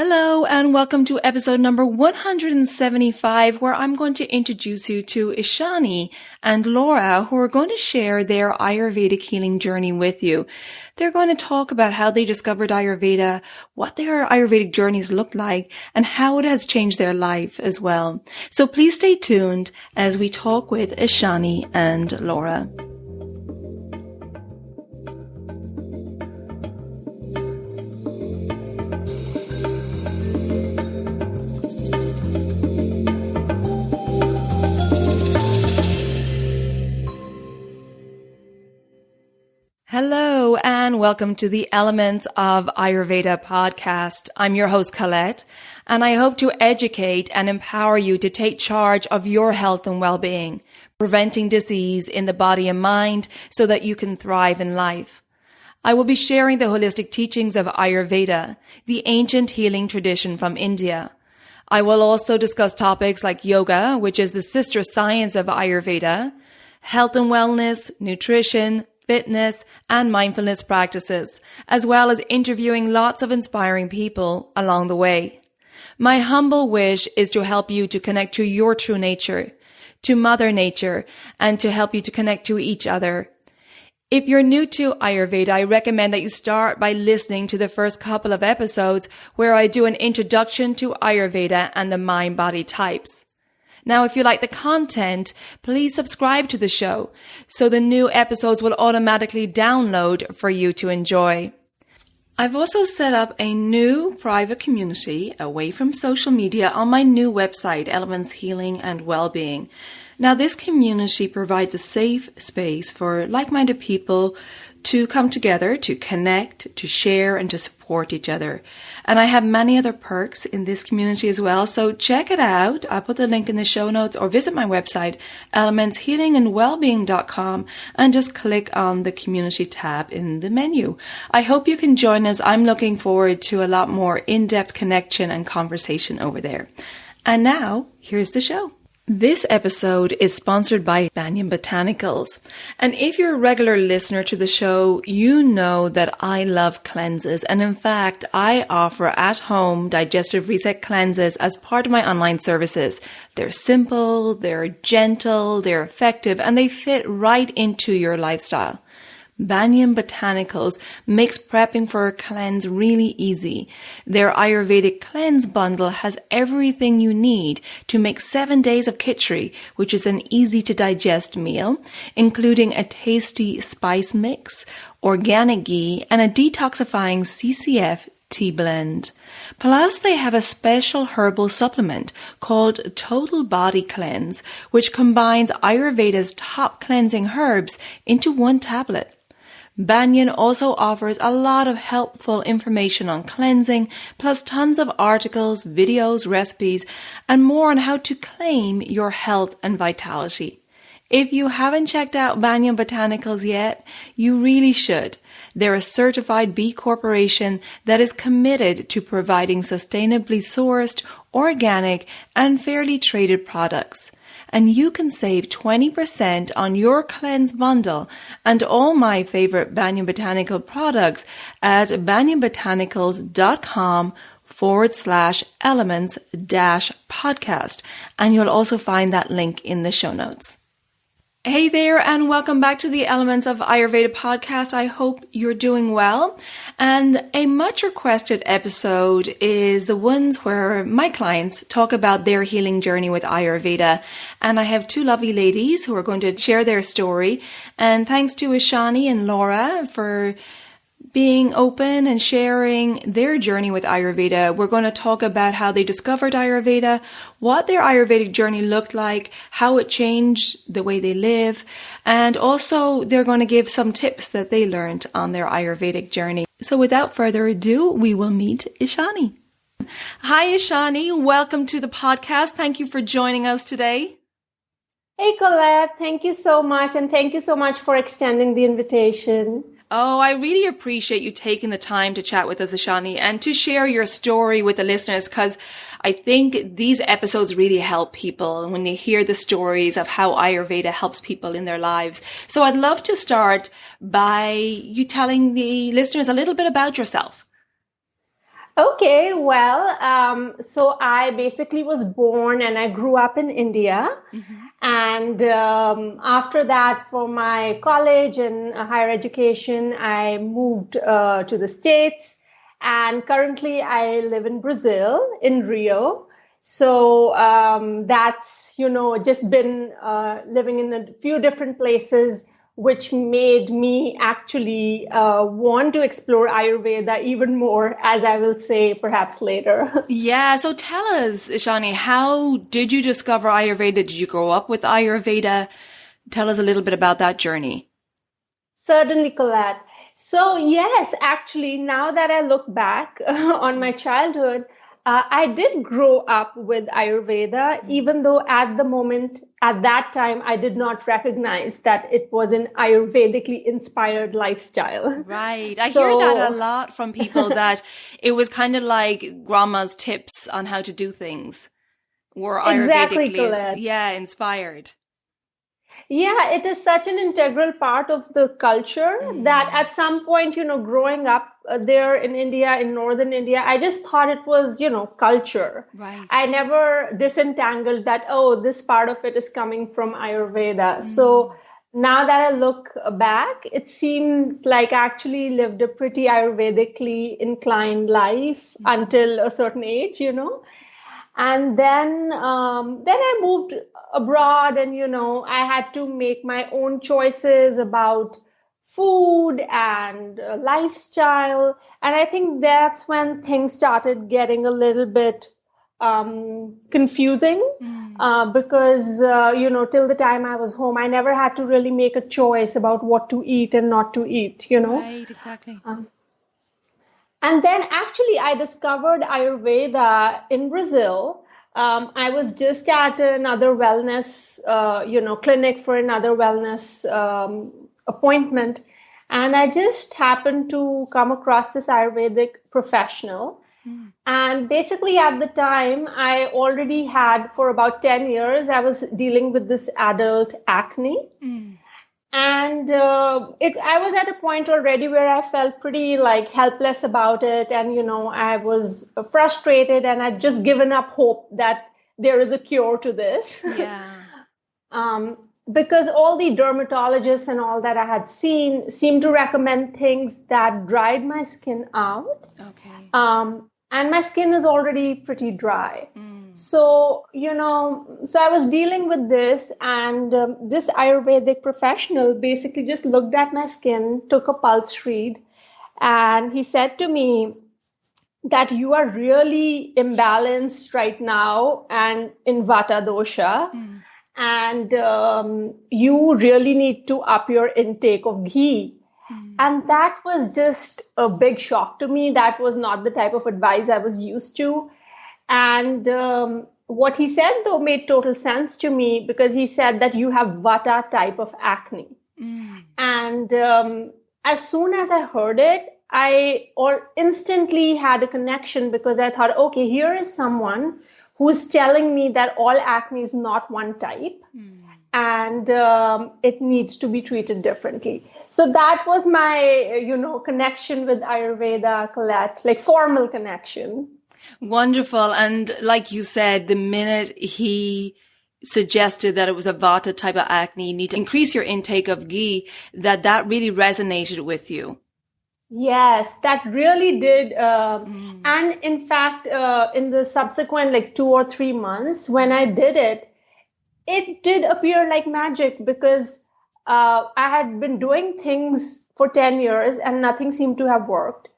Hello and welcome to episode number 175, where I'm going to introduce you to Ishani and Laura, who are going to share their Ayurvedic healing journey with you. They're going to talk about how they discovered Ayurveda, what their Ayurvedic journeys looked like, and how it has changed their life as well. So please stay tuned as we talk with Ishani and Laura. Hello and welcome to the Elements of Ayurveda podcast. I'm your host Colette, and I hope to educate and empower you to take charge of your health and well-being, preventing disease in the body and mind so that you can thrive in life. I will be sharing the holistic teachings of Ayurveda, the ancient healing tradition from India. I will also discuss topics like yoga, which is the sister science of Ayurveda, health and wellness, nutrition, fitness, and mindfulness practices, as well as interviewing lots of inspiring people along the way. My humble wish is to help you to connect to your true nature, to Mother Nature, and to help you to connect to each other. If you're new to Ayurveda, I recommend that you start by listening to the first couple of episodes where I do an introduction to Ayurveda and the mind-body types. Now, if you like the content, please subscribe to the show so the new episodes will automatically download for you to enjoy. I've also set up a new private community away from social media on my new website, Elements Healing and Wellbeing. Now, this community provides a safe space for like-minded people to come together, to connect, to share, and to support each other. And I have many other perks in this community as well, so check it out. I'll put the link in the show notes or visit my website, elementshealingandwellbeing.com, and just click on the community tab in the menu. I hope you can join us. I'm looking forward to a lot more in-depth connection and conversation over there. And now, here's the show. This episode is sponsored by Banyan Botanicals. And if you're a regular listener to the show, you know that I love cleanses. And in fact, I offer at-home digestive reset cleanses as part of my online services. They're simple, they're gentle, they're effective, and they fit right into your lifestyle. Banyan Botanicals makes prepping for a cleanse really easy. Their Ayurvedic cleanse bundle has everything you need to make 7 days of khichdi, which is an easy to digest meal, including a tasty spice mix, organic ghee, and a detoxifying CCF tea blend. Plus, they have a special herbal supplement called Total Body Cleanse, which combines Ayurveda's top cleansing herbs into one tablet. Banyan also offers a lot of helpful information on cleansing, plus tons of articles, videos, recipes, and more on how to claim your health and vitality. If you haven't checked out Banyan Botanicals yet, you really should. They're a certified B Corporation that is committed to providing sustainably sourced, organic, and fairly traded products. And you can save 20% on your cleanse bundle and all my favorite Banyan Botanical products at banyanbotanicals.com/elements-podcast. And you'll also find that link in the show notes. Hey there, and welcome back to the Elements of Ayurveda podcast. I hope you're doing well. And a much requested episode is the ones where my clients talk about their healing journey with Ayurveda. And I have two lovely ladies who are going to share their story. And thanks to Ishani and Laura for being open and sharing their journey with Ayurveda. We're going to talk about how they discovered Ayurveda, what their Ayurvedic journey looked like, how it changed the way they live, and also they're going to give some tips that they learned on their Ayurvedic journey. So without further ado, we will meet Ishani. Hi, Ishani. Welcome to the podcast. Thank you for joining us today. Hey, Colette. Thank you so much. And thank you so much for extending the invitation. Oh, I really appreciate you taking the time to chat with us, Ishani, and to share your story with the listeners, because I think these episodes really help people when they hear the stories of how Ayurveda helps people in their lives. So I'd love to start by you telling the listeners a little bit about yourself. Okay, well, so I basically was born and I grew up in India. Mm-hmm. And after that, for my college and higher education, I moved to the States. And currently, I live in Brazil, in Rio. So that's, just been living in a few different places, which made me actually want to explore Ayurveda even more, as I will say perhaps later. Yeah, so tell us, Ishani, how did you discover Ayurveda? Did you grow up with Ayurveda? Tell us a little bit about that journey. Certainly, Colette. So, yes, actually, now that I look back on my childhood, I did grow up with Ayurveda, even though at that time, I did not recognize that it was an Ayurvedically inspired lifestyle. Right. I hear that a lot from people that it was kind of like grandma's tips on how to do things were Exactly, Ayurvedically, Colette. inspired. Yeah, it is such an integral part of the culture that at some point, growing up there in India, in northern India, I just thought it was, culture. Right. I never disentangled that, oh, this part of it is coming from Ayurveda. So now that I look back, it seems like I actually lived a pretty Ayurvedically inclined life until a certain age, And then I moved abroad and, I had to make my own choices about food and lifestyle. And I think that's when things started getting a little bit confusing because, till the time I was home, I never had to really make a choice about what to eat and not to eat, Right, exactly. And then actually I discovered Ayurveda in Brazil. I was just at another wellness, clinic for another wellness appointment. And I just happened to come across this Ayurvedic professional. And basically at the time, I already had for about 10 years, I was dealing with this adult acne. And I was at a point already where I felt pretty helpless about it. And, I was frustrated and I'd just given up hope that there is a cure to this. Yeah. Because all the dermatologists and all that I had seen seemed to recommend things that dried my skin out. Okay. And my skin is already pretty dry. So, so I was dealing with this and this Ayurvedic professional basically just looked at my skin, took a pulse read, and he said to me that you are really imbalanced right now and in Vata dosha. And you really need to up your intake of ghee. And that was just a big shock to me. That was not the type of advice I was used to. And what he said, though, made total sense to me because he said that you have Vata type of acne. And as soon as I heard it, I instantly had a connection because I thought, okay, here is someone who's telling me that all acne is not one type and it needs to be treated differently. So that was my, connection with Ayurveda, Colette, like formal connection. Wonderful. And like you said, the minute he suggested that it was a Vata type of acne, you need to increase your intake of ghee, that really resonated with you. Yes, that really did. And in fact, in the subsequent 2 or 3 months, when I did it, it did appear like magic because I had been doing things for 10 years and nothing seemed to have worked.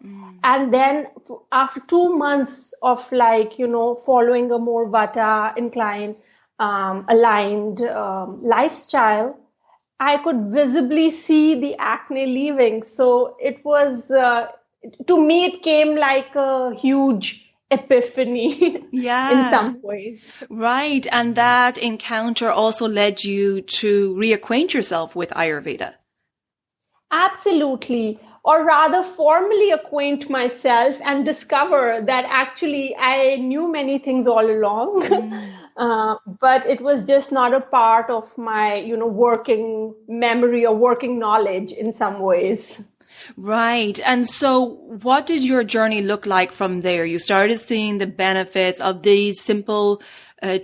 And then after 2 months of following a more Vata inclined, aligned lifestyle, I could visibly see the acne leaving. So it was, to me, it came like a huge epiphany in some ways. Right. And that encounter also led you to reacquaint yourself with Ayurveda. Absolutely. Or rather formally acquaint myself and discover that actually I knew many things all along. But it was just not a part of my, working memory or working knowledge in some ways. Right. And so what did your journey look like from there? You started seeing the benefits of these simple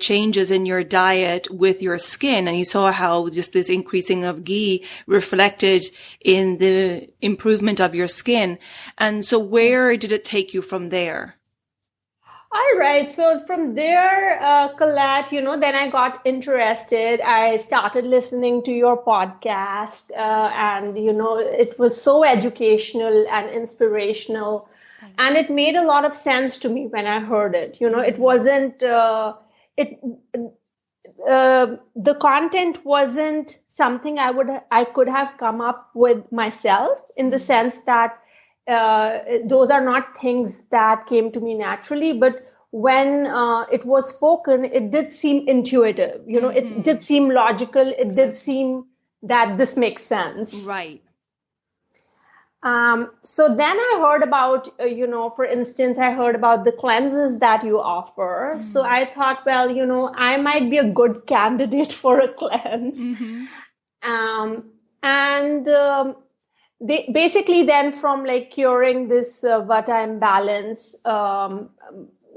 changes in your diet with your skin, and you saw how just this increasing of ghee reflected in the improvement of your skin. And so where did it take you from there? All right. So from there, Colette, then I got interested. I started listening to your podcast, and, it was so educational and inspirational. And it made a lot of sense to me when I heard it. It wasn't, the content wasn't something I could have come up with myself, in the sense that those are not things that came to me naturally, but when it was spoken, it did seem intuitive. It did seem logical. It did seem that this makes sense. Right. So then I heard about, for instance, I heard about the cleanses that you offer. So I thought, well, I might be a good candidate for a cleanse. They basically then, from like curing this vata imbalance,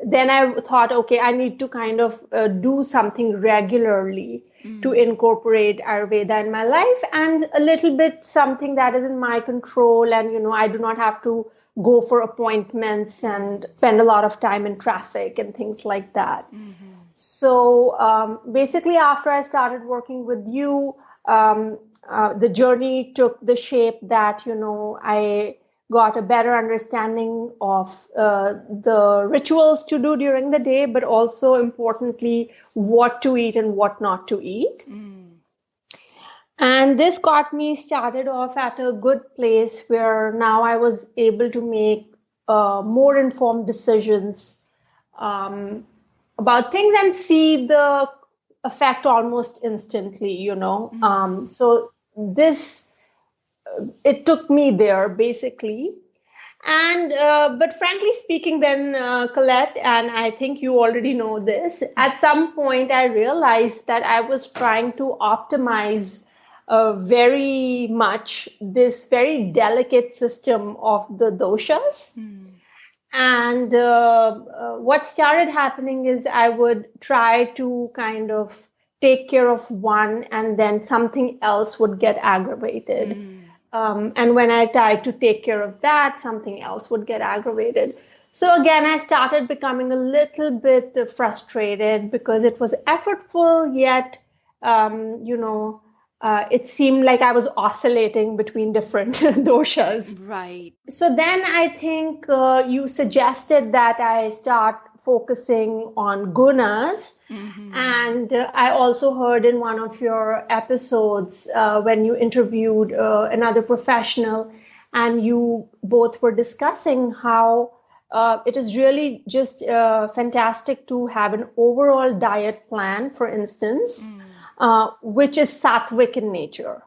then I thought, okay, I need to kind of do something regularly to incorporate Ayurveda in my life, and a little bit something that is in my control. And, I do not have to go for appointments and spend a lot of time in traffic and things like that. So basically, after I started working with you, the journey took the shape that, I got a better understanding of the rituals to do during the day, but also importantly, what to eat and what not to eat. And this got me started off at a good place where now I was able to make more informed decisions about things and see the effect almost instantly, So it took me there basically. And, but frankly speaking then, Colette, and I think you already know this, at some point I realized that I was trying to optimize very much this very delicate system of the doshas. And what started happening is I would try to kind of take care of one, and then something else would get aggravated. And when I tried to take care of that, something else would get aggravated. So again, I started becoming a little bit frustrated because it was effortful, yet, it seemed like I was oscillating between different doshas. Right. So then I think you suggested that I start focusing on gunas. And I also heard in one of your episodes when you interviewed another professional, and you both were discussing how it is really just fantastic to have an overall diet plan, for instance, which is sattvic in nature.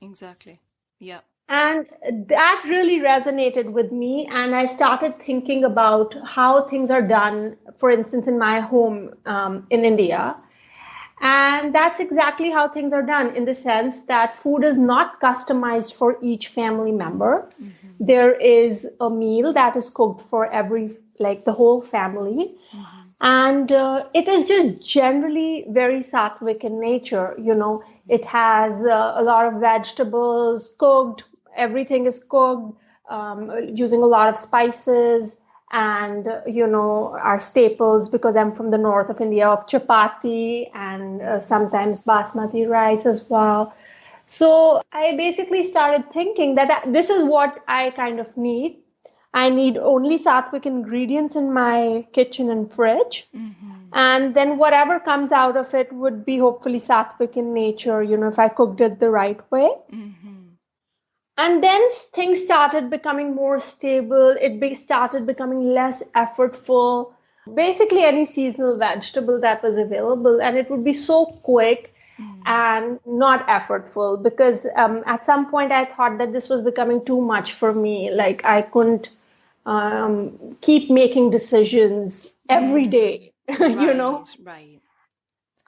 Exactly. Yeah. And that really resonated with me. And I started thinking about how things are done, for instance, in my home in India. And that's exactly how things are done, in the sense that food is not customized for each family member. There is a meal that is cooked for the whole family. And it is just generally very sattvic in nature. It has a lot of vegetables cooked. Everything is cooked using a lot of spices, and, our staples, because I'm from the north of India, of chapati and sometimes basmati rice as well. So I basically started thinking that this is what I kind of need. I need only sattvic ingredients in my kitchen and fridge. And then whatever comes out of it would be hopefully sattvic in nature, if I cooked it the right way. And then things started becoming more stable. It started becoming less effortful. Basically any seasonal vegetable that was available, and it would be so quick and not effortful, because at some point I thought that this was becoming too much for me. Like I couldn't keep making decisions every day, Right.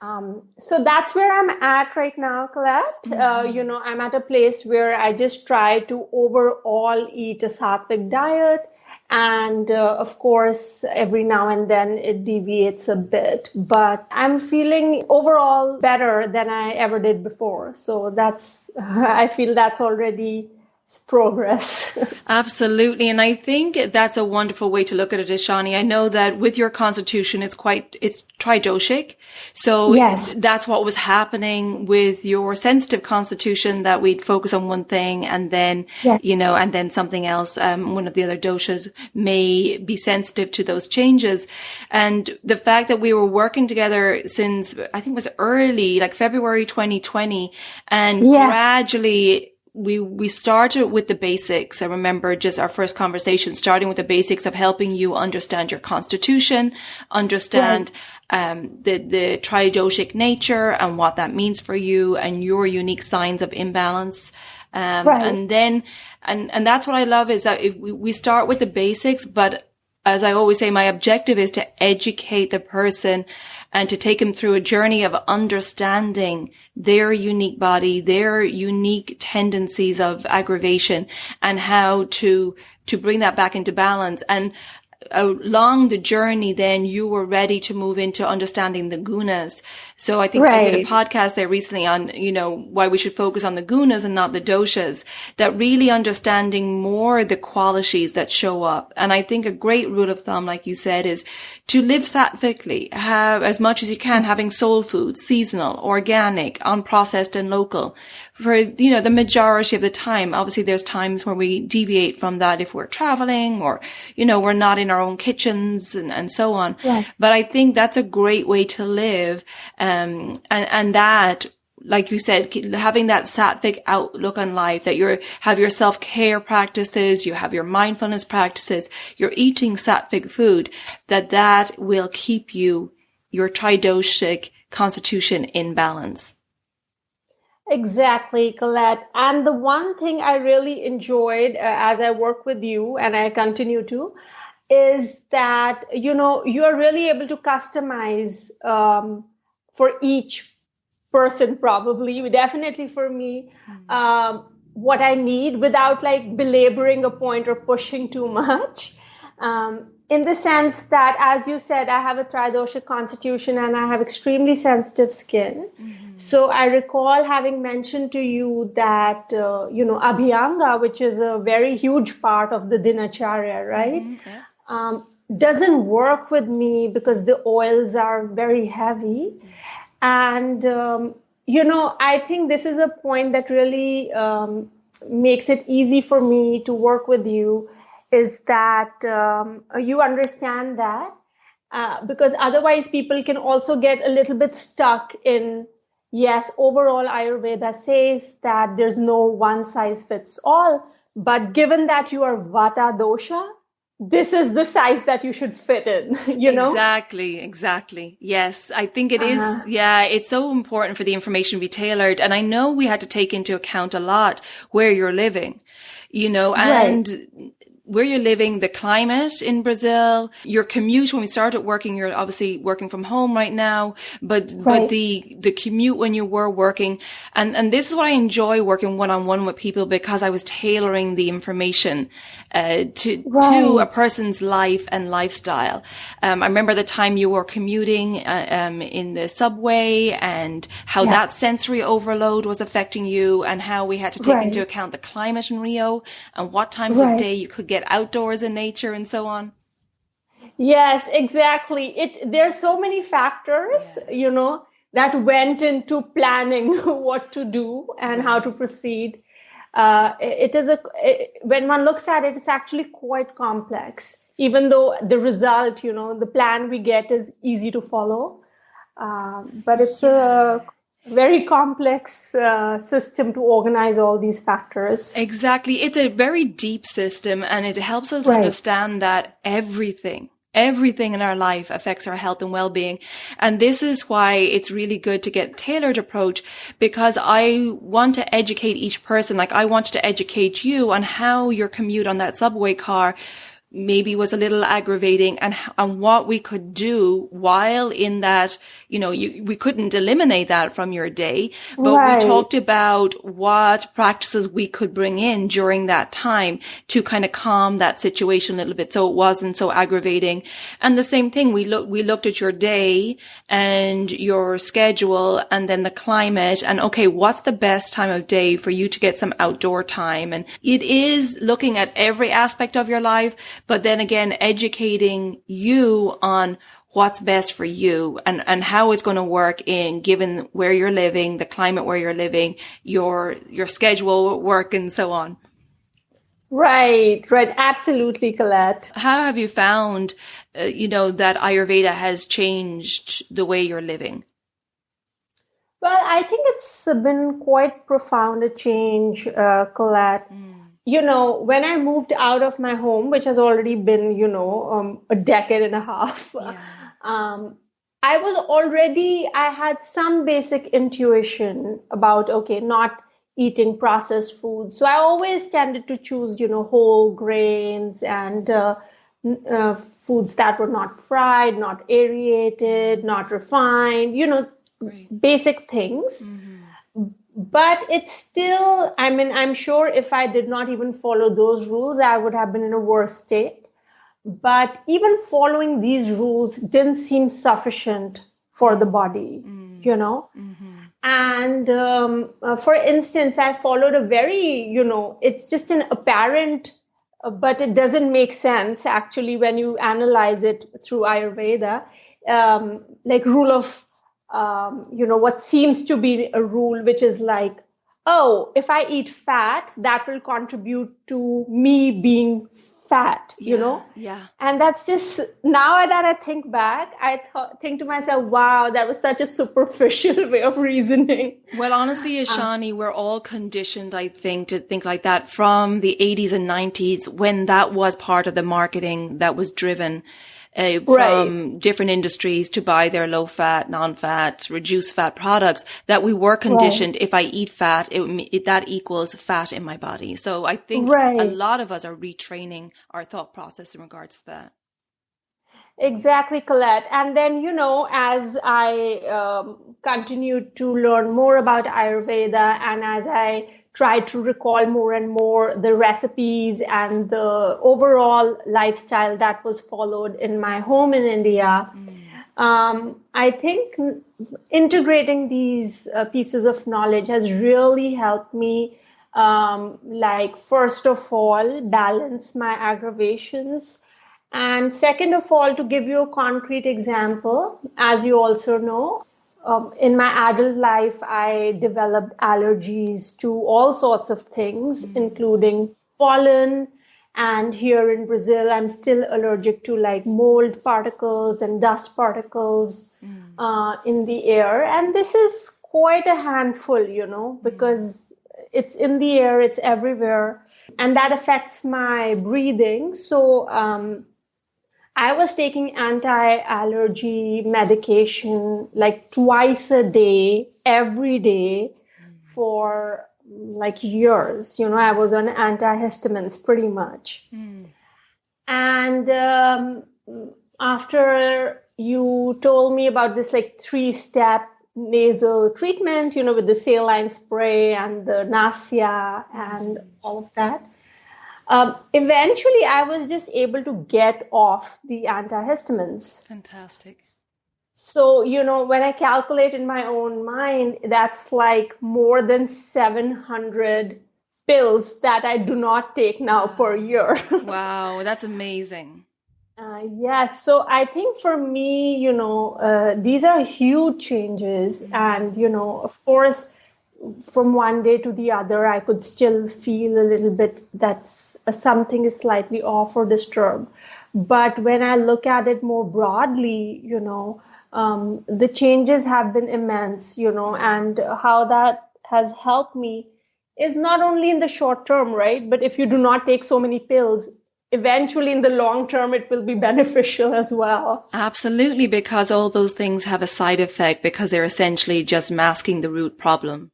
So that's where I'm at right now, Colette. I'm at a place where I just try to overall eat a sattvic diet. And of course, every now and then it deviates a bit, but I'm feeling overall better than I ever did before. So I feel that's already progress. Absolutely. And I think that's a wonderful way to look at it, Ishani. I know that with your constitution, it's tridoshic. So yes, that's what was happening with your sensitive constitution, that we'd focus on one thing and then, yes, and then something else. One of the other doshas may be sensitive to those changes. And the fact that we were working together since I think it was early, like February 2020, and gradually we started with the basics. I remember just our first conversation starting with the basics of helping you understand your constitution, understand the tridoshic nature and what that means for you and your unique signs of imbalance. And then, and that's what I love, is that if we start with the basics, but as I always say, my objective is to educate the person and to take them through a journey of understanding their unique body, their unique tendencies of aggravation, and how to bring that back into balance. And along the journey, then you were ready to move into understanding the gunas. So I think I did a podcast there recently on, why we should focus on the gunas and not the doshas, that really understanding more the qualities that show up. And I think a great rule of thumb, like you said, is to live sattvically, have as much as you can, having soul food, seasonal, organic, unprocessed and local for, the majority of the time. Obviously there's times where we deviate from that if we're traveling or, we're not in our own kitchens and so on. Yeah. But I think that's a great way to live. And that, like you said, having that sattvic outlook on life, that have your self-care practices, you have your mindfulness practices, you're eating sattvic food, that will keep your tridoshic constitution in balance. Exactly, Colette. And the one thing I really enjoyed as I work with you, and I continue to, is that, you're really able to customize for each person, probably, definitely for me, what I need without like belaboring a point or pushing too much. In the sense that, as you said, I have a tridoshic constitution and I have extremely sensitive skin. Mm-hmm. So I recall having mentioned to you that, Abhyanga, which is a very huge part of the Dinacharya, right? Mm-hmm. Doesn't work with me because the oils are very heavy. And, I think this is a point that really makes it easy for me to work with you, is that you understand that, because otherwise people can also get a little bit stuck in, yes, overall Ayurveda says that there's no one size fits all, but given that you are Vata dosha, this is the size that you should fit in, know? Exactly. Yes, I think it is. Yeah, it's so important for the information to be tailored. And I know we had to take into account a lot where you're living, and where you're living, the climate in Brazil, your commute. When we started working, you're obviously working from home right now, but the commute when you were working, and this is what I enjoy working one-on-one with people, because I was tailoring the information to a person's life and lifestyle. I remember the time you were commuting in the subway, and how that sensory overload was affecting you, and how we had to take into account the climate in Rio and what times of day you could get outdoors in nature and so on. Yes, exactly. There's so many factors, that went into planning what to do and how to proceed. When one looks at it, it's actually quite complex, even though the result, the plan we get is easy to follow. But it's a very complex system to organize all these factors. Exactly. It's a very deep system, and it helps us understand that everything in our life affects our health and well-being. And this is why it's really good to get a tailored approach, because I want to educate each person. Like I wanted to educate you on how your commute on that subway car maybe was a little aggravating, and what we could do while in that, we couldn't eliminate that from your day, but Right. we talked about what practices we could bring in during that time to kind of calm that situation a little bit so it wasn't so aggravating. And the same thing, we looked at your day and your schedule and then the climate and, okay, what's the best time of day for you to get some outdoor time? And it is looking at every aspect of your life, but then again, educating you on what's best for you and how it's going to work in given where you're living, the climate where you're living, your schedule, work, and so on. Right. Absolutely, Colette. How have you found, that Ayurveda has changed the way you're living? Well, I think it's been quite profound a change, Colette. When I moved out of my home, which has already been, a decade and a half, I had some basic intuition about, not eating processed food. So I always tended to choose, whole grains and foods that were not fried, not aerated, not refined, Great. basic things. But it's still, I'm sure if I did not even follow those rules, I would have been in a worse state. But even following these rules didn't seem sufficient for the body, And for instance, I followed a very, it's just an apparent, but it doesn't make sense actually when you analyze it through Ayurveda, like rule of, what seems to be a rule, which is like, oh, if I eat fat, that will contribute to me being fat, Yeah. And that's just, now that I think back, I think to myself, wow, that was such a superficial way of reasoning. Well, honestly, Ishani, we're all conditioned, I think, to think like that from the 80s and 90s when that was part of the marketing that was driven from different industries to buy their low-fat, non-fat, reduced-fat products, that we were conditioned, if I eat fat, that equals fat in my body. So I think a lot of us are retraining our thought process in regards to that. Exactly, Colette. And then, as I continued to learn more about Ayurveda and as I tried to recall more and more the recipes and the overall lifestyle that was followed in my home in India, I think integrating these pieces of knowledge has really helped me, first of all, balance my aggravations. And second of all, to give you a concrete example, as you also know, in my adult life, I developed allergies to all sorts of things, including pollen. And here in Brazil, I'm still allergic to like mold particles and dust particles in the air. And this is quite a handful, because it's in the air, it's everywhere. And that affects my breathing. So I was taking anti-allergy medication like twice a day, every day for like years. I was on antihistamines pretty much. And after you told me about this like 3-step nasal treatment, with the saline spray and the nausea and all of that, eventually, I was just able to get off the antihistamines. Fantastic. So, when I calculate in my own mind, that's like more than 700 pills that I do not take now per year. Wow, that's amazing. Yes. So I think for me, these are huge changes. And, of course, from one day to the other, I could still feel a little bit that something is slightly off or disturbed. But when I look at it more broadly, the changes have been immense, and how that has helped me is not only in the short term, right? But if you do not take so many pills, eventually in the long term, it will be beneficial as well. Absolutely, because all those things have a side effect because they're essentially just masking the root problem.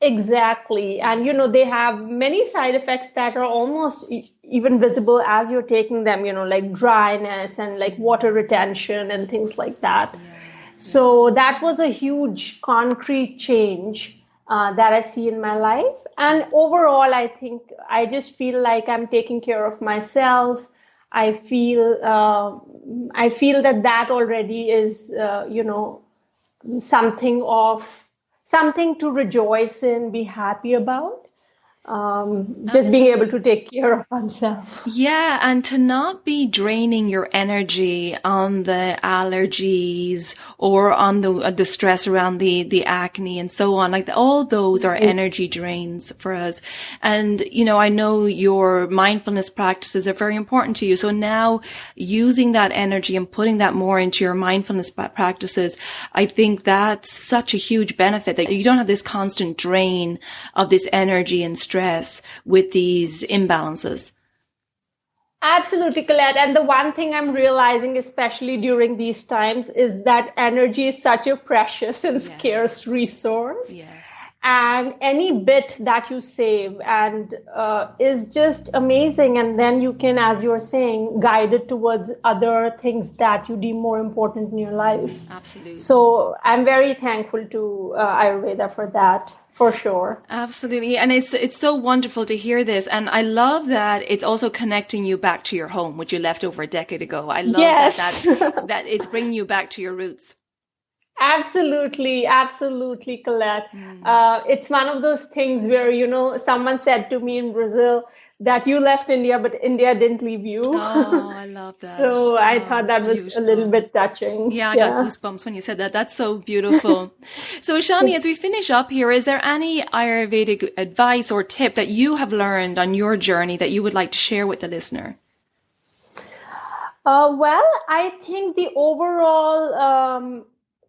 Exactly. And, they have many side effects that are almost even visible as you're taking them, like dryness and like water retention and things like that. So that was a huge concrete change that I see in my life. And overall, I think I just feel like I'm taking care of myself. I feel that already is, something to rejoice in, be happy about. Just being able to take care of oneself. Yeah, and to not be draining your energy on the allergies or on the stress around the acne and so on. Like all those are energy drains for us. And, I know your mindfulness practices are very important to you. So now using that energy and putting that more into your mindfulness practices, I think that's such a huge benefit that you don't have this constant drain of this energy and stress with these imbalances. Absolutely, Colette. And the one thing I'm realizing, especially during these times, is that energy is such a precious and scarce resource. Yes. And any bit that you save and is just amazing. And then you can, as you're saying, guide it towards other things that you deem more important in your life. Absolutely. So I'm very thankful to Ayurveda for that. For sure. Absolutely. And it's so wonderful to hear this. And I love that it's also connecting you back to your home, which you left over a decade ago. I love that it's bringing you back to your roots. Absolutely. Absolutely, Colette. It's one of those things where, someone said to me in Brazil that you left India, but India didn't leave you. Oh, I love that. So I thought that was a little bit touching. Yeah, I got goosebumps when you said that. That's so beautiful. So Ishani, as we finish up here, is there any Ayurvedic advice or tip that you have learned on your journey that you would like to share with the listener? Well, I think the overall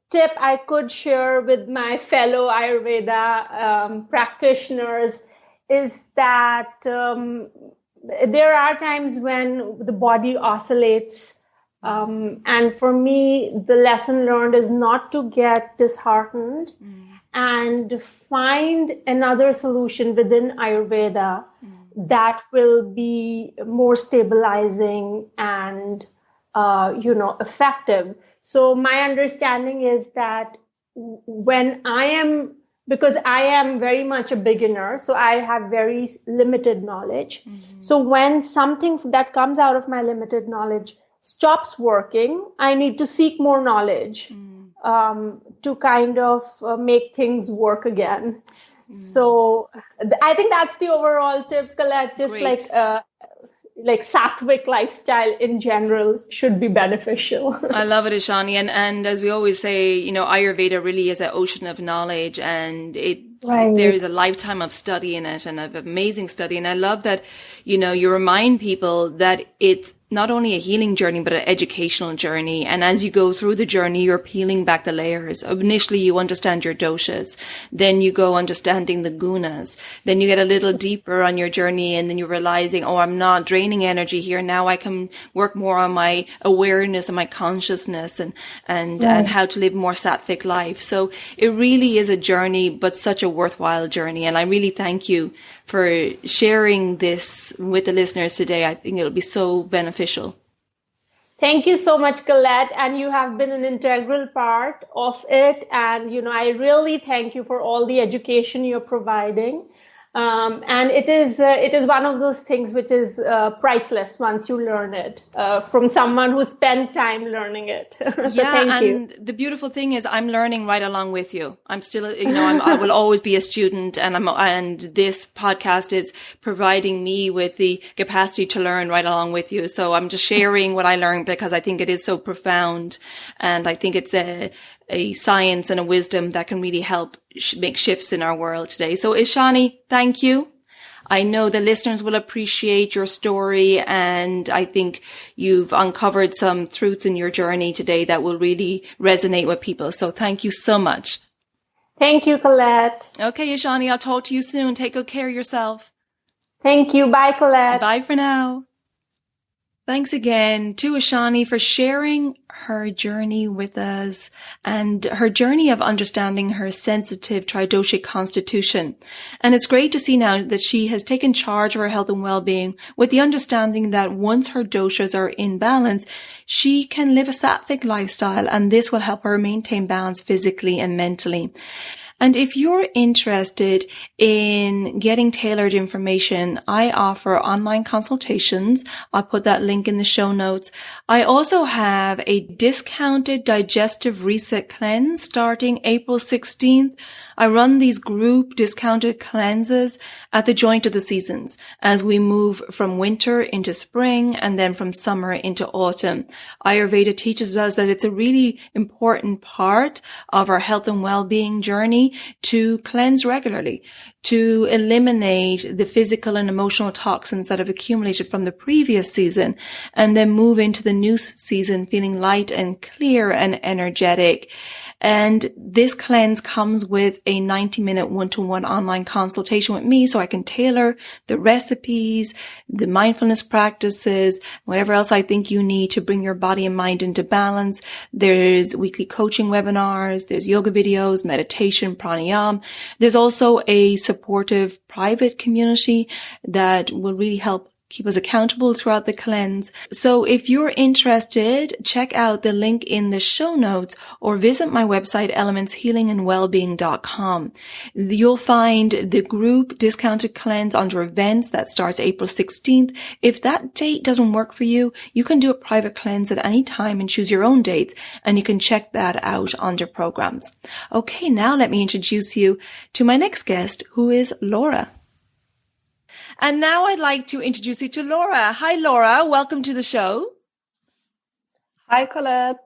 tip I could share with my fellow Ayurveda practitioners is that there are times when the body oscillates. And for me, the lesson learned is not to get disheartened and find another solution within Ayurveda that will be more stabilizing and, effective. So my understanding is that because I am very much a beginner, so I have very limited knowledge. So when something that comes out of my limited knowledge stops working, I need to seek more knowledge to kind of make things work again. So I think that's the overall tip, Colette. Just Great. like sattvic lifestyle in general should be beneficial. I love it, Ishani. And as we always say, Ayurveda really is an ocean of knowledge, and there is a lifetime of study in it, and of amazing study. And I love that, you remind people that it's not only a healing journey, but an educational journey. And as you go through the journey, you're peeling back the layers. Initially, you understand your doshas. Then you go understanding the gunas. Then you get a little deeper on your journey, and then you're realizing, I'm not draining energy here. Now I can work more on my awareness and my consciousness and how to live more sattvic life. So it really is a journey, but such a worthwhile journey. And I really thank you for sharing this with the listeners today. I think it'll be so beneficial. Thank you so much, Colette. And you have been an integral part of it. And, I really thank you for all the education you're providing. And it is one of those things which is priceless once you learn it from someone who spent time learning it. So thank you. And the beautiful thing is I'm learning right along with you. I'm still, I will always be a student, and this podcast is providing me with the capacity to learn right along with you. So I'm just sharing what I learned because I think it is so profound, and I think it's a science and a wisdom that can really help make shifts in our world today. So Ishani, thank you. I know the listeners will appreciate your story, and I think you've uncovered some truths in your journey today that will really resonate with people. So thank you so much. Thank you, Colette. Okay, Ishani, I'll talk to you soon. Take good care of yourself. Thank you. Bye, Colette. Bye for now. Thanks again to Ishani for sharing her journey with us and her journey of understanding her sensitive tridoshic constitution. And it's great to see now that she has taken charge of her health and well-being with the understanding that once her doshas are in balance, she can live a sattvic lifestyle, and this will help her maintain balance physically and mentally. And if you're interested in getting tailored information, I offer online consultations. I'll put that link in the show notes. I also have a discounted digestive reset cleanse starting April 16th. I run these group discounted cleanses at the joint of the seasons as we move from winter into spring and then from summer into autumn. Ayurveda teaches us that it's a really important part of our health and well-being journey to cleanse regularly, to eliminate the physical and emotional toxins that have accumulated from the previous season, and then move into the new season feeling light and clear and energetic. And this cleanse comes with a 90-minute one-to-one online consultation with me, so I can tailor the recipes, the mindfulness practices, whatever else I think you need to bring your body and mind into balance. There's weekly coaching webinars, there's yoga videos, meditation, pranayama. There's also a supportive private community that will really help keep us accountable throughout the cleanse. So if you're interested, check out the link in the show notes or visit my website, elementshealingandwellbeing.com. You'll find the group discounted cleanse under events that starts April 16th. If that date doesn't work for you, you can do a private cleanse at any time and choose your own dates, and you can check that out under programs. Okay, now let me introduce you to my next guest, who is Laura. And now I'd like to introduce you to Laura. Hi, Laura. Welcome to the show. Hi, Colette.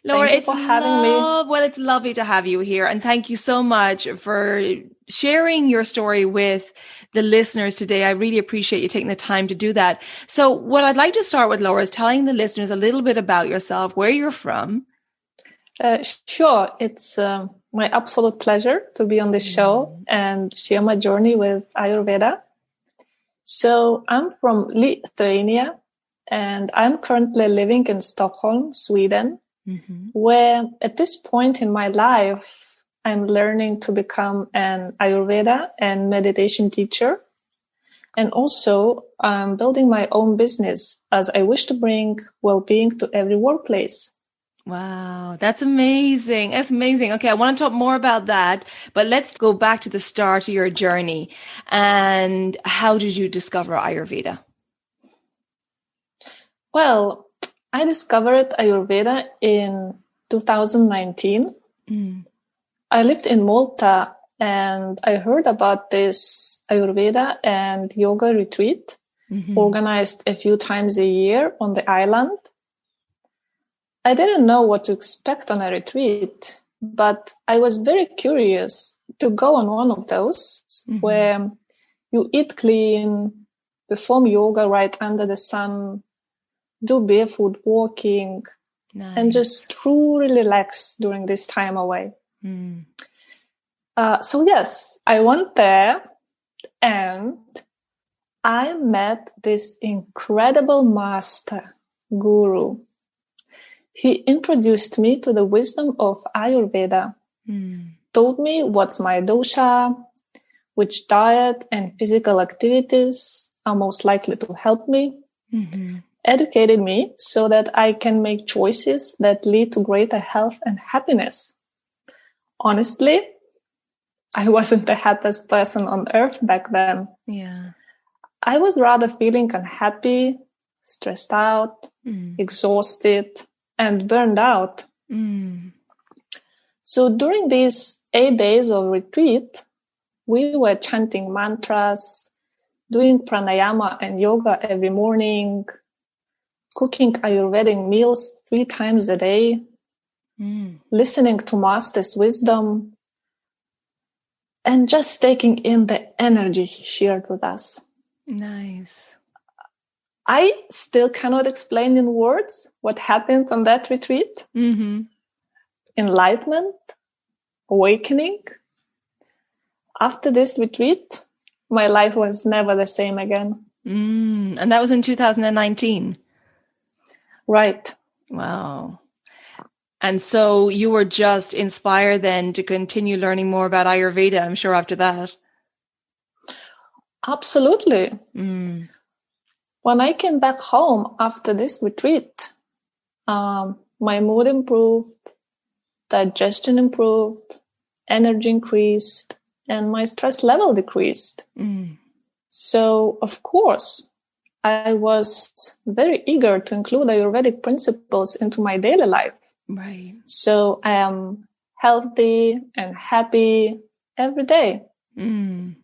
Laura, Thank you for having me. Well, it's lovely to have you here. And thank you so much for sharing your story with the listeners today. I really appreciate you taking the time to do that. So what I'd like to start with, Laura, is telling the listeners a little bit about yourself, where you're from. Sure. It's my absolute pleasure to be on this show and share my journey with Ayurveda. So I'm from Lithuania, and I'm currently living in Stockholm, Sweden, where at this point in my life, I'm learning to become an Ayurveda and meditation teacher. And also I'm building my own business as I wish to bring well-being to every workplace. Wow, that's amazing. That's amazing. Okay, I want to talk more about that, but let's go back to the start of your journey. And how did you discover Ayurveda? Well, I discovered Ayurveda in 2019. I lived in Malta and I heard about this Ayurveda and yoga retreat organized a few times a year on the island. I didn't know what to expect on a retreat, but I was very curious to go on one of those where you eat clean, perform yoga right under the sun, do barefoot walking, and just truly relax during this time away. So yes, I went there and I met this incredible master, guru. He introduced me to the wisdom of Ayurveda, told me what's my dosha, which diet and physical activities are most likely to help me, educated me so that I can make choices that lead to greater health and happiness. Honestly, I wasn't the happiest person on earth back then. Yeah. I was rather feeling unhappy, stressed out, exhausted, and burned out. So during these 8 days of retreat, we were chanting mantras, doing pranayama and yoga every morning, cooking Ayurvedic meals 3 times a day, listening to master's wisdom, and just taking in the energy he shared with us. Nice. I still cannot explain in words what happened on that retreat. Enlightenment, awakening. After this retreat, my life was never the same again. And that was in 2019. Right. Wow. And so you were just inspired then to continue learning more about Ayurveda, I'm sure, after that. Absolutely. Mm. When I came back home after this retreat, my mood improved, digestion improved, energy increased, and my stress level decreased. Mm. So, of course, I was very eager to include Ayurvedic principles into my daily life. Right. So I am healthy and happy every day. Mm.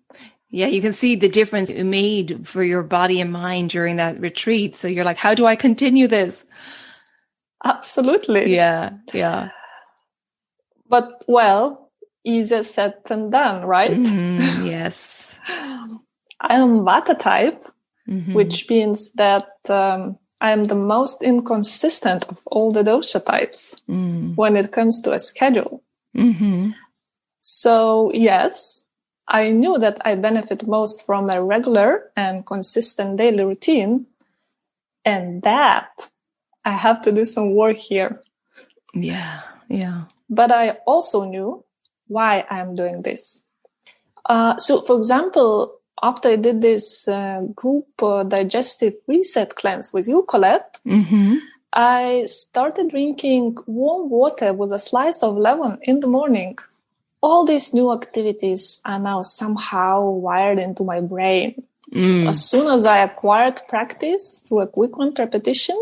Yeah, you can see the difference it made for your body and mind during that retreat. So you're like, how do I continue this? Absolutely. Yeah, yeah. But, well, easier said than done, right? Yes. I am Vata type, which means that I am the most inconsistent of all the dosha types when it comes to a schedule. So, yes, I knew that I benefit most from a regular and consistent daily routine, and that I have to do some work here. Yeah, yeah. But I also knew why I'm doing this. So, for example, after I did this group digestive reset cleanse with you, Colette, I started drinking warm water with a slice of lemon in the morning. All these new activities are now somehow wired into my brain. As soon as I acquired practice through a quick repetition,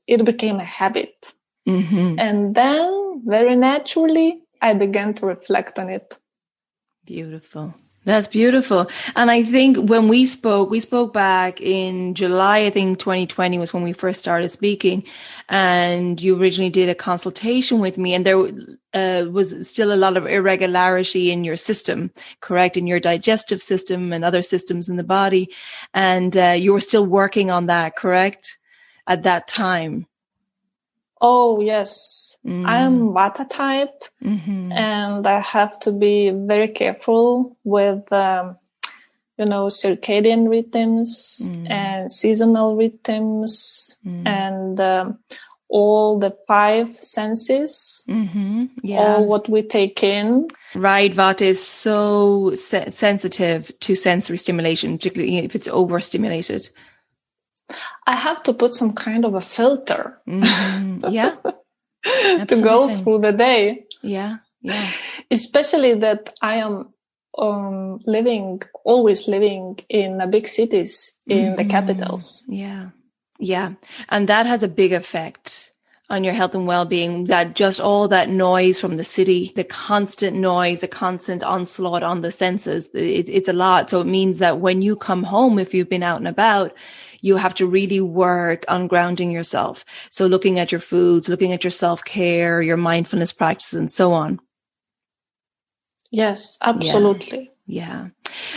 it became a habit. And then, very naturally, I began to reflect on it. Beautiful. That's beautiful. And I think when we spoke back in July, I think 2020 was when we first started speaking, and you originally did a consultation with me, and there was still a lot of irregularity in your system, correct? In your digestive system and other systems in the body. And you were still working on that, correct? At that time. Oh, yes. I am Vata type, and I have to be very careful with, circadian rhythms and seasonal rhythms and all the 5 senses, all what we take in. Right, Vata is so sensitive to sensory stimulation, particularly if it's overstimulated. I have to put some kind of a filter. Yeah. To go through the day. Yeah, yeah. Especially that I am always living in the big cities, in the capitals. Yeah, yeah. And that has a big effect on your health and well-being, that just all that noise from the city, the constant noise, the constant onslaught on the senses, it's a lot. So it means that when you come home, if you've been out and about, you have to really work on grounding yourself. So looking at your foods, looking at your self-care, your mindfulness practices, and so on. Yes, absolutely. Yeah.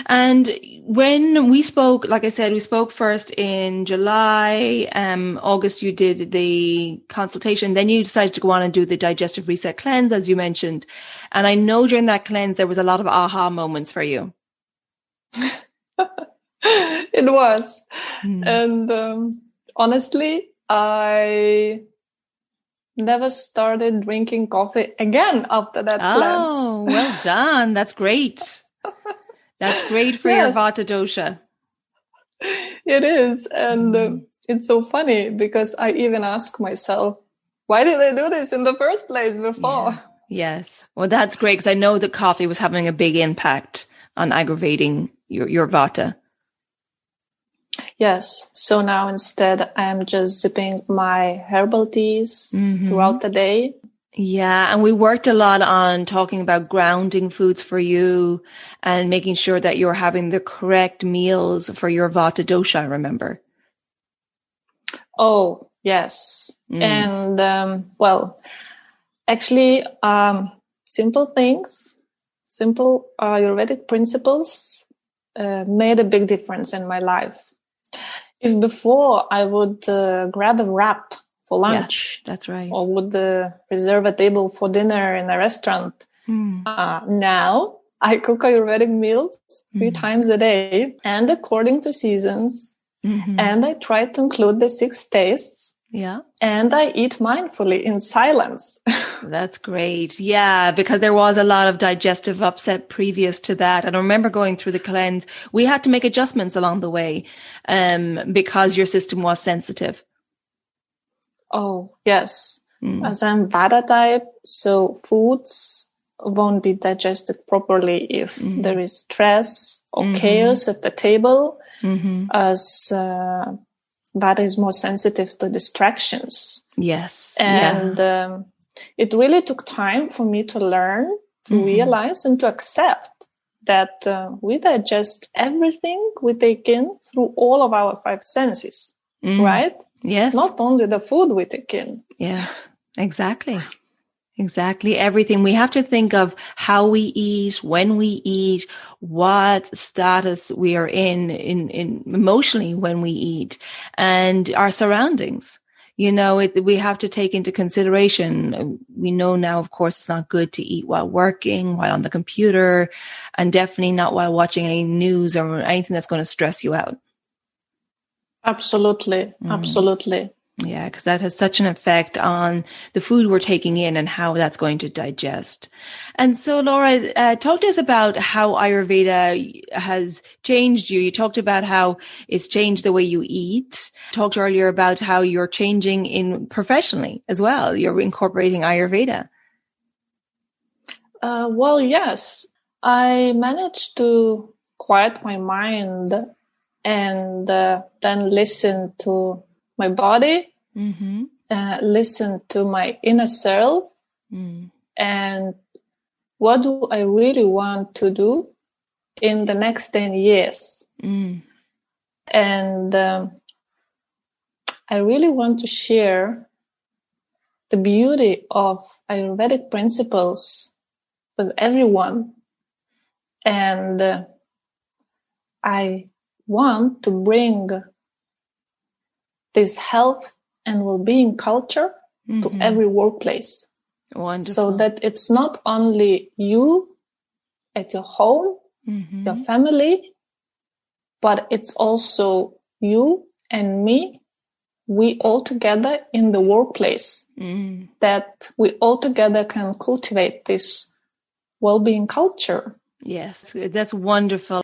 And when we spoke, like I said, we spoke first in July, August, you did the consultation. Then you decided to go on and do the digestive reset cleanse, as you mentioned. And I know during that cleanse, there was a lot of aha moments for you. It was. And honestly, I never started drinking coffee again after that cleanse. Oh, well done. That's great. That's great for your Vata dosha. It is. And it's so funny because I even ask myself, why did I do this in the first place before? Yeah. Yes. Well, that's great because I know that coffee was having a big impact on aggravating your Vata. Yes. So now instead, I'm just sipping my herbal teas throughout the day. Yeah. And we worked a lot on talking about grounding foods for you and making sure that you're having the correct meals for your Vata dosha, I remember. Oh, yes. And, actually, simple things, simple Ayurvedic principles made a big difference in my life. If before I would grab a wrap for lunch, that's right, or would reserve a table for dinner in a restaurant, now I cook Ayurvedic meals 3 times a day and according to seasons. And I try to include the 6 tastes Yeah. And I eat mindfully in silence. That's great. Yeah, because there was a lot of digestive upset previous to that. And I remember going through the cleanse. We had to make adjustments along the way because your system was sensitive. Oh, yes. As I'm Vata type, so foods won't be digested properly if there is stress or chaos at the table, as Vata is more sensitive to distractions. Yes. And it really took time for me to learn, to realize and to accept that we digest everything we take in through all of our five senses, right? Yes. Not only the food we take in. Yes, exactly. Exactly. Everything. We have to think of how we eat, when we eat, what status we are in emotionally when we eat, and our surroundings. We have to take into consideration. We know now, of course, it's not good to eat while working, while on the computer, and definitely not while watching any news or anything that's going to stress you out. Absolutely. Absolutely. Yeah, because that has such an effect on the food we're taking in and how that's going to digest. And so, Laura, talk to us about how Ayurveda has changed you. You talked about how it's changed the way you eat. Talked earlier about how you're changing in professionally as well. You're incorporating Ayurveda. Well, yes. I managed to quiet my mind and then listen to my body, listen to my inner self, and what do I really want to do in the next 10 years. And I really want to share the beauty of Ayurvedic principles with everyone. And I want to bring this health and well-being culture to every workplace. Wonderful. So that it's not only you at your home, your family, but it's also you and me, we all together in the workplace, that we all together can cultivate this well-being culture. Yes, that's wonderful.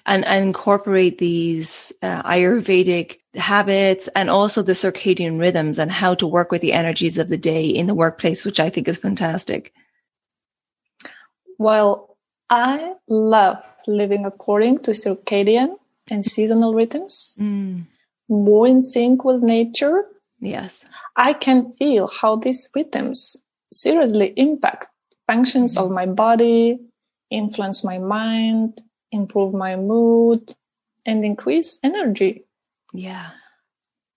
And incorporate these Ayurvedic habits and also the circadian rhythms and how to work with the energies of the day in the workplace, which I think is fantastic. Well, I love living according to circadian and seasonal rhythms, more in sync with nature. Yes. I can feel how these rhythms seriously impact functions of my body, influence my mind, improve my mood, and increase energy. Yeah.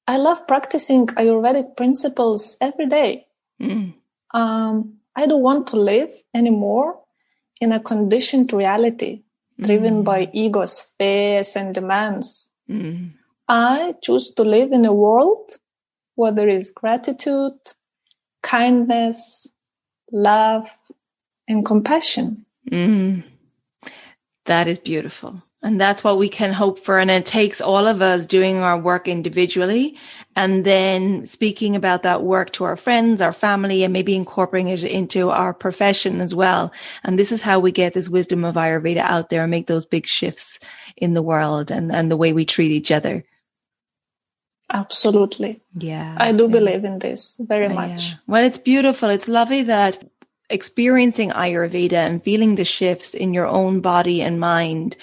I love practicing Ayurvedic principles every day. I don't want to live anymore in a conditioned reality driven by ego's fears and demands. I choose to live in a world where there is gratitude, kindness, love, and compassion. That is beautiful. And that's what we can hope for. And it takes all of us doing our work individually and then speaking about that work to our friends, our family, and maybe incorporating it into our profession as well. And this is how we get this wisdom of Ayurveda out there and make those big shifts in the world and the way we treat each other. Absolutely. Yeah. I do believe in this very much. Yeah. Well, it's beautiful. It's lovely that experiencing Ayurveda and feeling the shifts in your own body and mind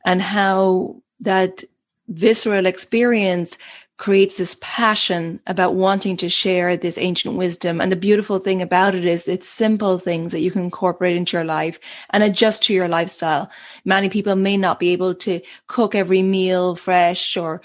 and how that visceral experience creates this passion about wanting to share this ancient wisdom. And the beautiful thing about it is it's simple things that you can incorporate into your life and adjust to your lifestyle. Many people may not be able to cook every meal fresh or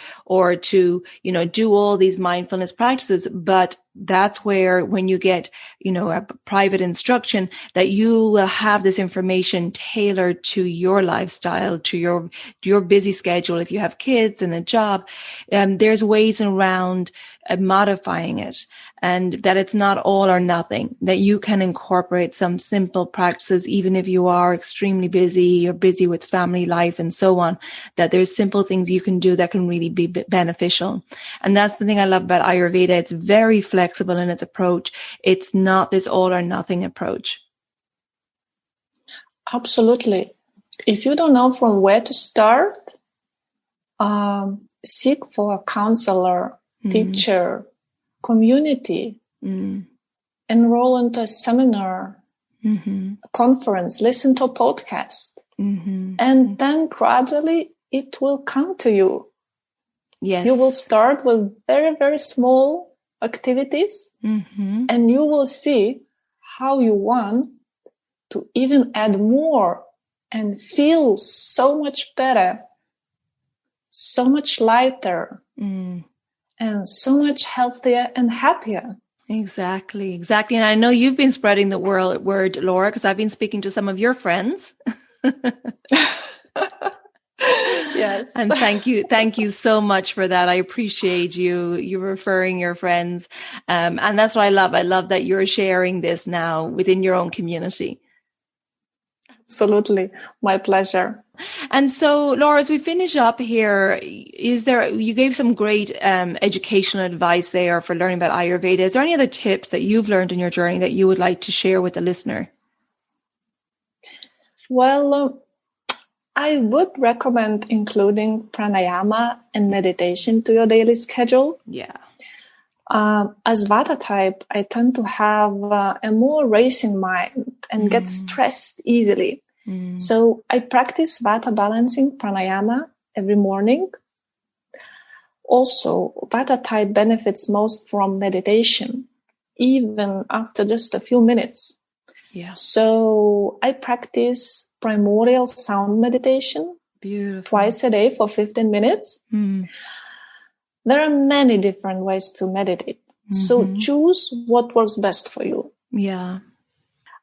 to, do all these mindfulness practices, but that's where when you get, a private instruction that you will have this information tailored to your lifestyle, to your busy schedule. If you have kids and a job, there's ways around modifying it. and that it's not all or nothing, that you can incorporate some simple practices, even if you are extremely busy, you're busy with family life and so on, that there's simple things you can do that can really be beneficial. And that's the thing I love about Ayurveda. It's very flexible in its approach. It's not this all or nothing approach. Absolutely. If you don't know from where to start, seek for a counselor, teacher, community, enroll into a seminar, a conference, listen to a podcast, and then gradually it will come to you. Yes. You will start with very, very small activities, and you will see how you want to even add more and feel so much better, so much lighter, and so much healthier and happier. Exactly. And I know you've been spreading the word, Laura, because I've been speaking to some of your friends. Yes. And thank you so much for that. I appreciate you referring your friends. And that's what I love. I love that you're sharing this now within your own community. Absolutely. My pleasure. And so, Laura, as we finish up here, you gave some great educational advice there for learning about Ayurveda. Is there any other tips that you've learned in your journey that you would like to share with the listener? Well, I would recommend including pranayama and meditation to your daily schedule. Yeah. As Vata type, I tend to have a more racing mind and get stressed easily. So I practice Vata balancing pranayama every morning. Also, Vata type benefits most from meditation, even after just a few minutes. Yeah. So I practice primordial sound meditation twice a day for 15 minutes. There are many different ways to meditate. So choose what works best for you. Yeah.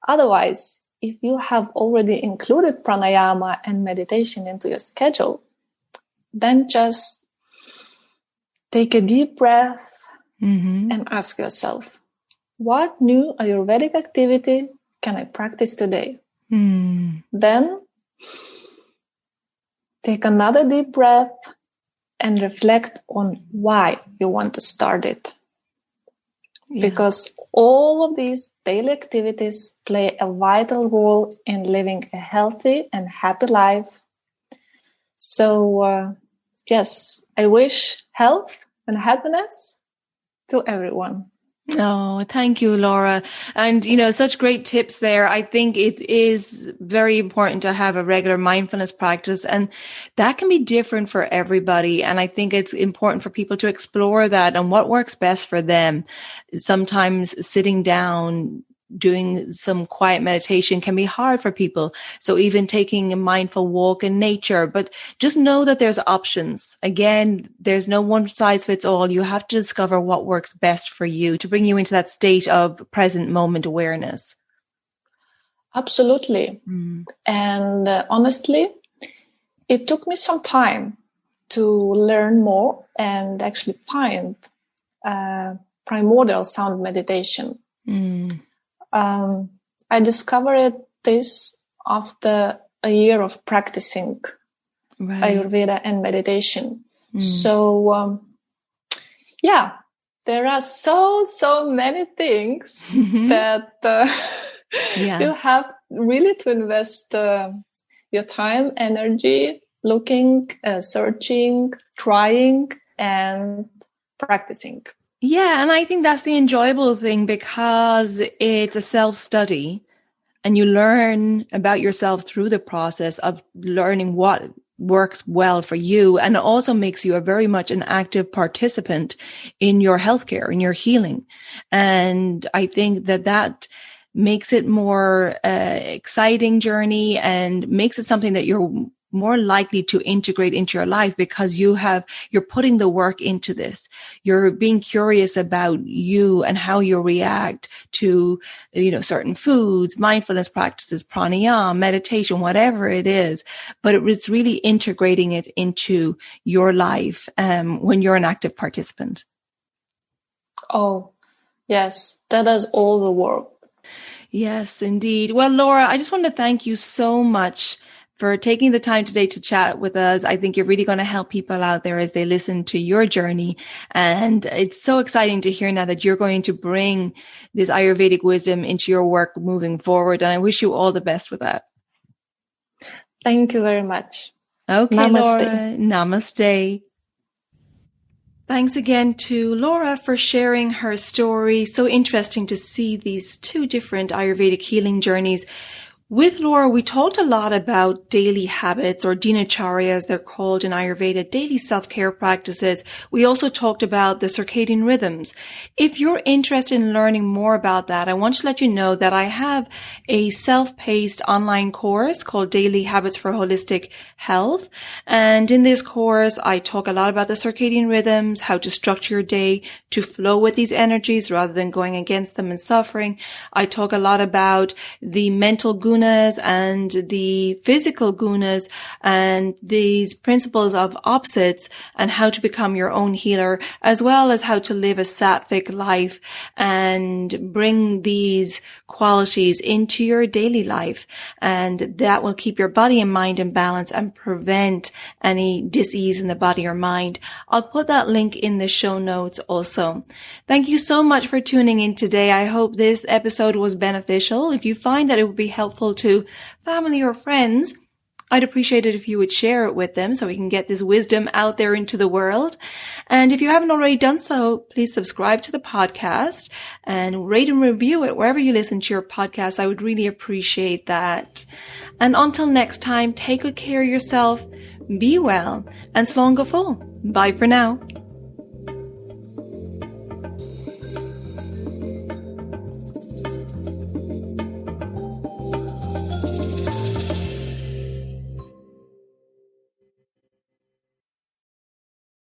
Otherwise, if you have already included pranayama and meditation into your schedule, then just take a deep breath and ask yourself, what new Ayurvedic activity can I practice today? Then take another deep breath and reflect on why you want to start it. Yeah. Because all of these daily activities play a vital role in living a healthy and happy life. So, yes, I wish health and happiness to everyone. Oh, thank you, Laura. And, such great tips there. I think it is very important to have a regular mindfulness practice, and that can be different for everybody. And I think it's important for people to explore that and what works best for them. Sometimes sitting down, doing some quiet meditation can be hard for people. So even taking a mindful walk in nature, but just know that there's options. Again, there's no one size fits all. You have to discover what works best for you to bring you into that state of present moment awareness. Absolutely. And honestly, it took me some time to learn more and actually find primordial sound meditation. I discovered this after a year of practicing Ayurveda and meditation. So, there are so many things that you have really to invest your time, energy, looking, searching, trying, and practicing. Yeah, and I think that's the enjoyable thing, because it's a self-study and you learn about yourself through the process of learning what works well for you. And it also makes you a very much an active participant in your healthcare, in your healing. And I think that makes it more exciting journey and makes it something that you're more likely to integrate into your life, because you're putting the work into this. You're being curious about you and how you react to, certain foods, mindfulness practices, pranayama, meditation, whatever it is. But it's really integrating it into your life when you're an active participant. Oh, Yes, that does all the work. Yes, indeed. Well, Laura, I just want to thank you so much for taking the time today to chat with us. I think you're really going to help people out there as they listen to your journey. And it's so exciting to hear now that you're going to bring this Ayurvedic wisdom into your work moving forward. And I wish you all the best with that. Thank you very much. Okay, Namaste. Laura. Namaste. Thanks again to Laura for sharing her story. So interesting to see these two different Ayurvedic healing journeys. With Laura, we talked a lot about daily habits, or dinacharya as they're called in Ayurveda, daily self-care practices. We also talked about the circadian rhythms. If you're interested in learning more about that, I want to let you know that I have a self-paced online course called Daily Habits for Holistic Health. And in this course, I talk a lot about the circadian rhythms, how to structure your day to flow with these energies rather than going against them and suffering. I talk a lot about the mental gunas and the physical gunas and these principles of opposites and how to become your own healer, as well as how to live a sattvic life and bring these qualities into your daily life. And that will keep your body and mind in balance and prevent any dis-ease in the body or mind. I'll put that link in the show notes also. Thank you so much for tuning in today. I hope this episode was beneficial. If you find that it would be helpful to family or friends, I'd appreciate it if you would share it with them so we can get this wisdom out there into the world. And if you haven't already done so, please subscribe to the podcast and rate and review it wherever you listen to your podcast. I would really appreciate that. And until next time, take good care of yourself, be well, and slán go full. Bye for now.